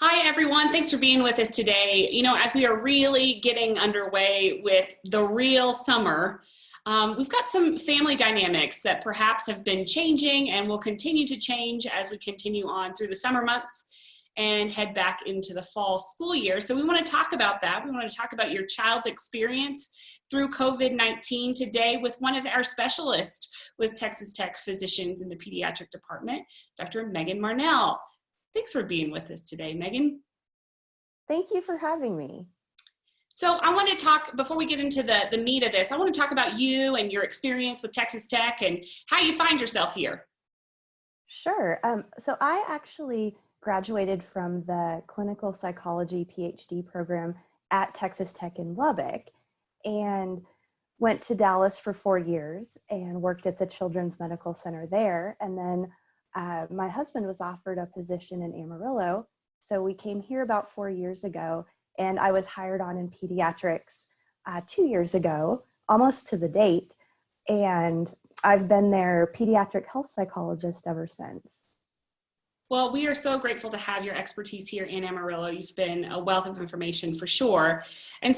Hi, everyone. Thanks for being with us today. As we are really getting underway with the real summer, we've got some family dynamics that perhaps have been changing and will continue to change as we continue on through the summer months and head back into the fall school year. So we want to talk about that. We want to talk about your child's experience through COVID-19 today with one of our specialists with Texas Tech physicians in the pediatric department, Dr. Meghan Marnell. Thanks for being with us today, Meghan. Thank you for having me. So I want to talk, before we get into the meat of this, I want to talk about you and your experience with Texas Tech and how you find yourself here. Sure. So I actually graduated from the clinical psychology PhD program at Texas Tech in Lubbock and went to Dallas for 4 years and worked at the Children's Medical Center there. And then my husband was offered a position in Amarillo. So we came here about 4 years ago, and I was hired on in pediatrics 2 years ago, almost to the date. And I've been their pediatric health psychologist ever since. Well, we are so grateful to have your expertise here in Amarillo. You've been a wealth of information for sure. And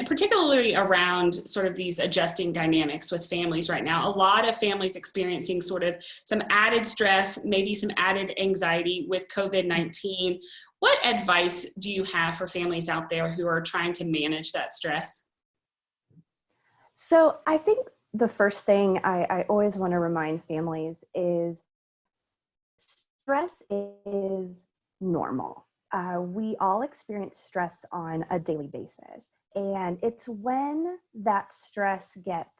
particularly around sort of these adjusting dynamics with families right now. A lot of families experiencing sort of some added stress, maybe some added anxiety with COVID-19. What advice do you have for families out there who are trying to manage that stress? So I think the first thing I always want to remind families is stress is normal. We all experience stress on a daily basis. And it's when that stress gets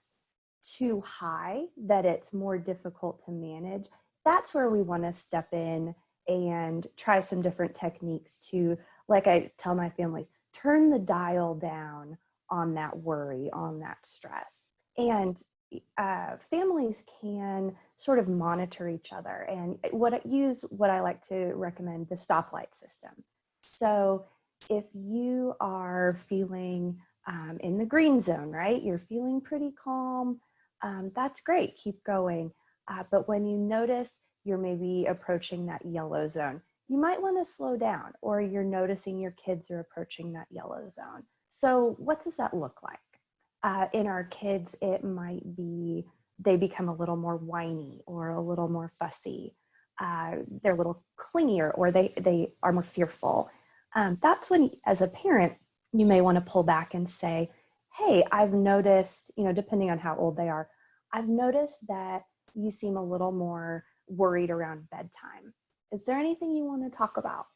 too high that it's more difficult to manage. That's where we want to step in and try some different techniques to, like I tell my families, turn the dial down on that worry, on that stress. And families can sort of monitor each other, and what I like to recommend, the stoplight system. So if you are feeling in the green zone, right, you're feeling pretty calm, that's great, keep going. But when you notice you're maybe approaching that yellow zone, you might want to slow down, or you're noticing your kids are approaching that yellow zone. So what does that look like? In our kids, it might be they become a little more whiny or a little more fussy. They're a little clingier, or they are more fearful. That's when, as a parent, you may want to pull back and say, hey, I've noticed, depending on how old they are, I've noticed that you seem a little more worried around bedtime. Is there anything you want to talk about?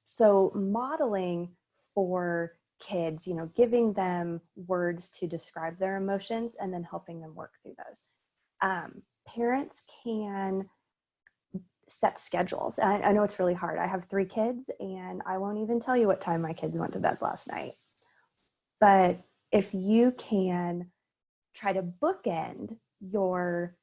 So modeling for kids, giving them words to describe their emotions and then helping them work through those. Parents can set schedules. I know it's really hard. I have 3 kids, and I won't even tell you what time my kids went to bed last night. But if you can try to bookend your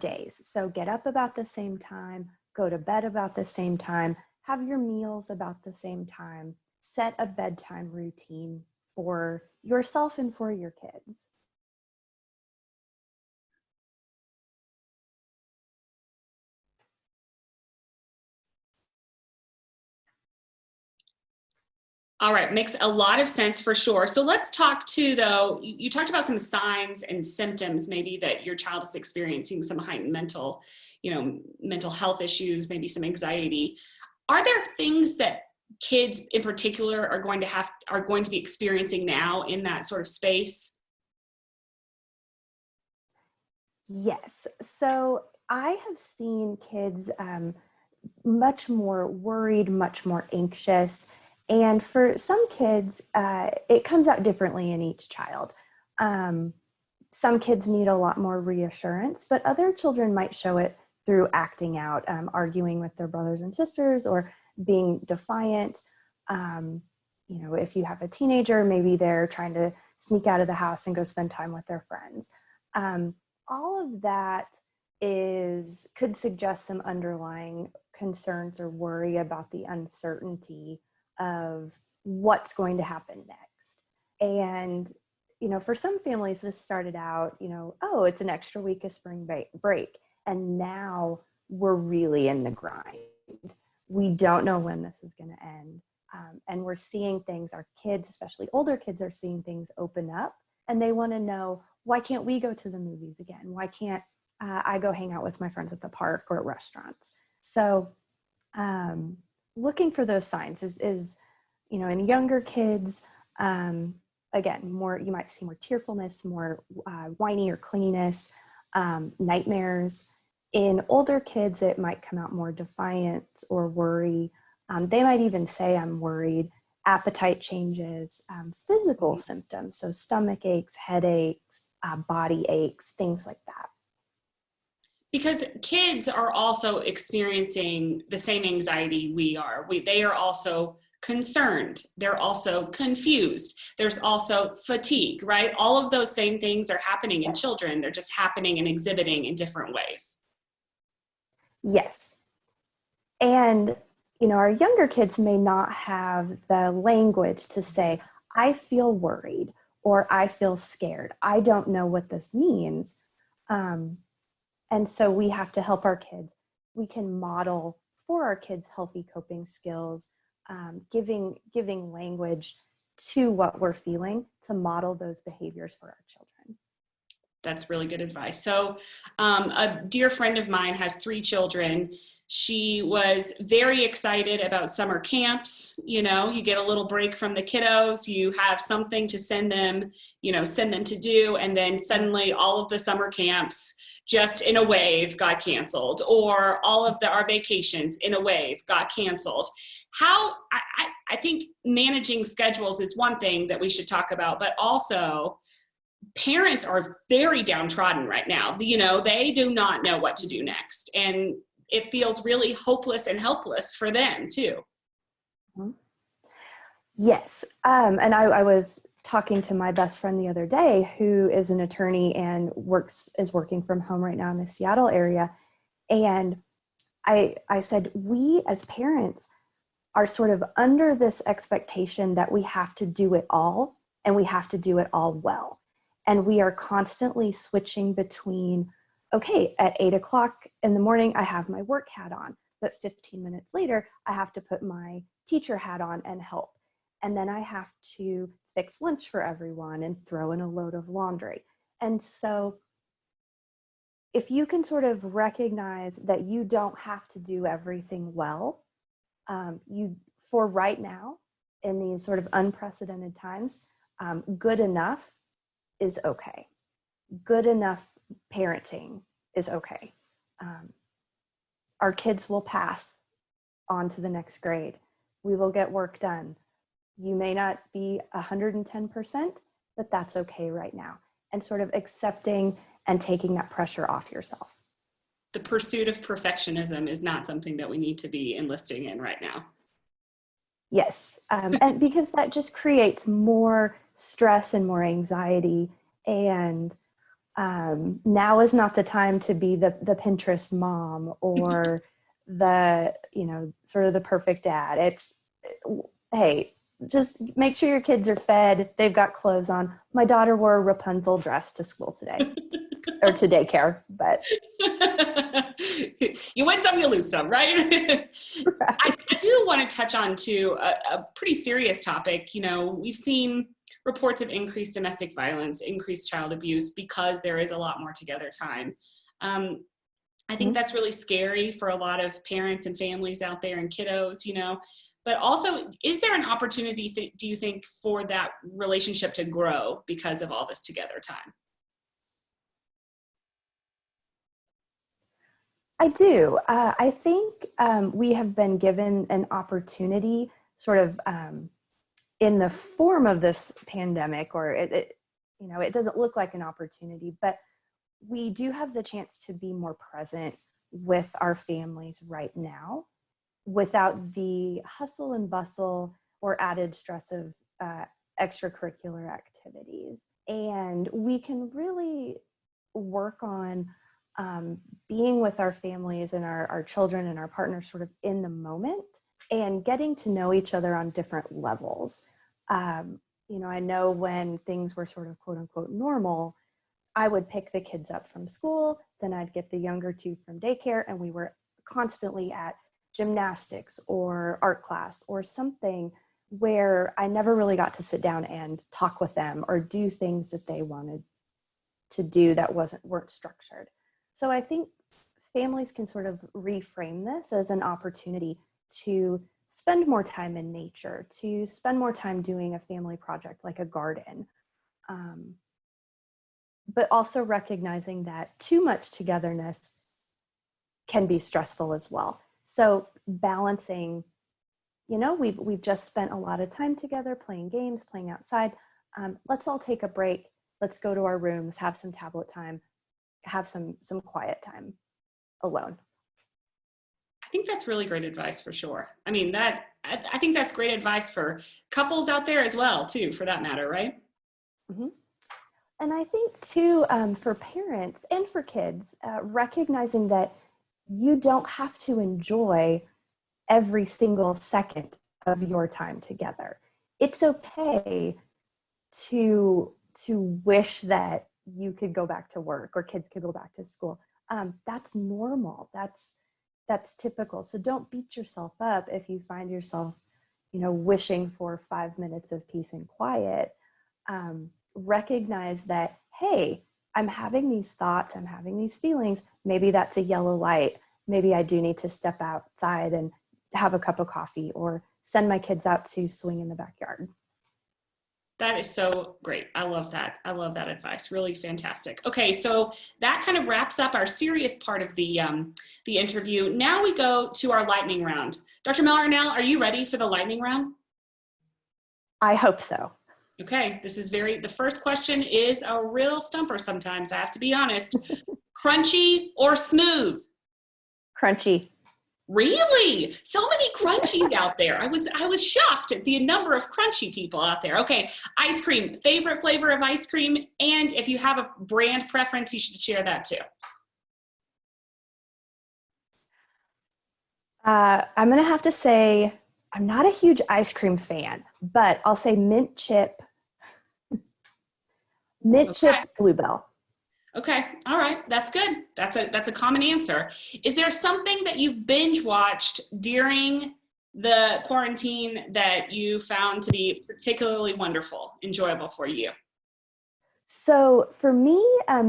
days, so get up about the same time, go to bed about the same time, have your meals about the same time, set a bedtime routine for yourself and for your kids. All right, makes a lot of sense for sure. So let's talk though, you talked about some signs and symptoms maybe that your child is experiencing some heightened mental health issues, maybe some anxiety. Are there things that kids in particular are going to be experiencing now in that sort of space? Yes. So I have seen kids much more worried, much more anxious. And for some kids, it comes out differently in each child. Some kids need a lot more reassurance, but other children might show it through acting out, arguing with their brothers and sisters, or being defiant. If you have a teenager, maybe they're trying to sneak out of the house and go spend time with their friends. All of that could suggest some underlying concerns or worry about the uncertainty of what's going to happen next. And, for some families, this started out, oh, it's an extra week of spring break. And now we're really in the grind. We don't know when this is going to end. And we're seeing things, our kids, especially older kids, are seeing things open up, and they want to know, why can't we go to the movies again? Why can't I go hang out with my friends at the park or at restaurants? So looking for those signs is in younger kids, again, more, you might see more tearfulness, more whiny or clinginess, nightmares. In older kids, it might come out more defiance or worry. They might even say, I'm worried. Appetite changes, physical symptoms, so stomach aches, headaches, body aches, things like that. Because kids are also experiencing the same anxiety we are. They are also concerned. They're also confused. There's also fatigue, right? All of those same things are happening in children. They're just happening and exhibiting in different ways. Yes. And, our younger kids may not have the language to say, I feel worried or I feel scared. I don't know what this means. And so we have to help our kids. We can model for our kids healthy coping skills, giving language to what we're feeling to model those behaviors for our children. That's really good advice. So a dear friend of mine has 3 children. She was very excited about summer camps. You get a little break from the kiddos, you have something to send them to do. And then suddenly all of the summer camps just in a wave got canceled, or all of our vacations in a wave got canceled. I think managing schedules is one thing that we should talk about, but also parents are very downtrodden right now. They do not know what to do next. And it feels really hopeless and helpless for them too. Yes. And I was talking to my best friend the other day, who is an attorney and is working from home right now in the Seattle area. And I said, we as parents are sort of under this expectation that we have to do it all, and we have to do it all well. And we are constantly switching between, okay, at 8:00 in the morning, I have my work hat on, but 15 minutes later, I have to put my teacher hat on and help. And then I have to fix lunch for everyone and throw in a load of laundry. And so if you can sort of recognize that you don't have to do everything well, for right now, in these sort of unprecedented times, good enough is okay. Good enough parenting is okay. Our kids will pass on to the next grade. We will get work done. You may not be 110%, but that's okay right now. And sort of accepting and taking that pressure off yourself. The pursuit of perfectionism is not something that we need to be enlisting in right now. Yes, and because that just creates more stress and more anxiety. And now is not the time to be the Pinterest mom or sort of the perfect dad. It's, hey, just make sure your kids are fed. They've got clothes on. My daughter wore a Rapunzel dress to school today or to daycare, but you win some, you lose some, right? right. I do want to touch on too a pretty serious topic. We've seen reports of increased domestic violence, increased child abuse, because there is a lot more together time. I think that's really scary for a lot of parents and families out there and kiddos, but also, is there an opportunity, do you think, for that relationship to grow because of all this together time? I do. I think we have been given an opportunity sort of in the form of this pandemic, or it doesn't look like an opportunity, but we do have the chance to be more present with our families right now without the hustle and bustle or added stress of extracurricular activities. And we can really work on being with our families and our children and our partners sort of in the moment and getting to know each other on different levels. I know when things were sort of quote unquote normal, I would pick the kids up from school, then I'd get the younger 2 from daycare, and we were constantly at gymnastics or art class or something where I never really got to sit down and talk with them or do things that they wanted to do that weren't structured. So I think families can sort of reframe this as an opportunity to spend more time in nature, to spend more time doing a family project like a garden, but also recognizing that too much togetherness can be stressful as well. So balancing, we've just spent a lot of time together playing games, playing outside. Let's all take a break. Let's go to our rooms, have some tablet time, have some quiet time alone. I think that's really great advice for sure. I mean, I think that's great advice for couples out there as well, too, for that matter, right? Mm-hmm. And I think too, for parents and for kids, recognizing that you don't have to enjoy every single second of your time together. It's okay to wish that you could go back to work or kids could go back to school. That's normal. That's typical. So don't beat yourself up if you find yourself, wishing for 5 minutes of peace and quiet. Recognize that, hey, I'm having these thoughts, I'm having these feelings. Maybe that's a yellow light. Maybe I do need to step outside and have a cup of coffee or send my kids out to swing in the backyard. That is so great. I love that. I love that advice. Really fantastic. Okay, so that kind of wraps up our serious part of the interview. Now we go to our lightning round. Dr. Marnell, are you ready for the lightning round? I hope so. Okay, the first question is a real stumper sometimes, I have to be honest. Crunchy or smooth? Crunchy. Really? So many crunchies out there. I was shocked at the number of crunchy people out there. Okay, ice cream, favorite flavor of ice cream, and if you have a brand preference, you should share that too. I'm going to have to say I'm not a huge ice cream fan, but I'll say mint chip Bluebell. Okay, all right, that's good. That's a common answer. Is there something that you've binge watched during the quarantine that you found to be particularly wonderful, enjoyable for you? So for me,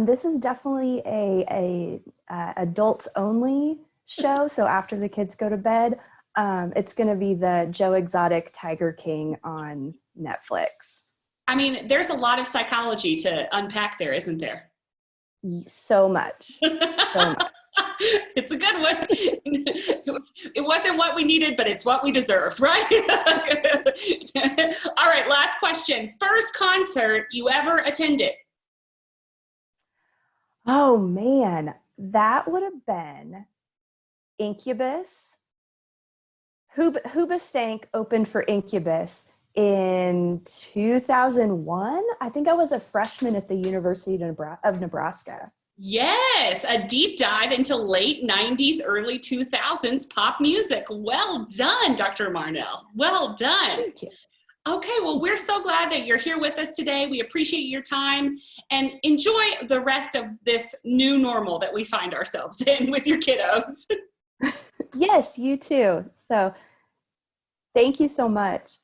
this is definitely a adults only show. So after the kids go to bed, it's going to be the Joe Exotic Tiger King on Netflix. I mean, there's a lot of psychology to unpack there, isn't there? So much. So much. It's a good one. It wasn't what we needed, but it's what we deserved, right? All right, last question. First concert you ever attended? Oh man, that would have been Incubus. Hoobastank opened for Incubus in 2001. I think I was a freshman at the University of Nebraska. Yes, a deep dive into late 90s, early 2000s pop music. Well done, Dr. Marnell. Well done. Thank you. Okay, well, we're so glad that you're here with us today. We appreciate your time and enjoy the rest of this new normal that we find ourselves in with your kiddos. Yes, you too. So thank you so much.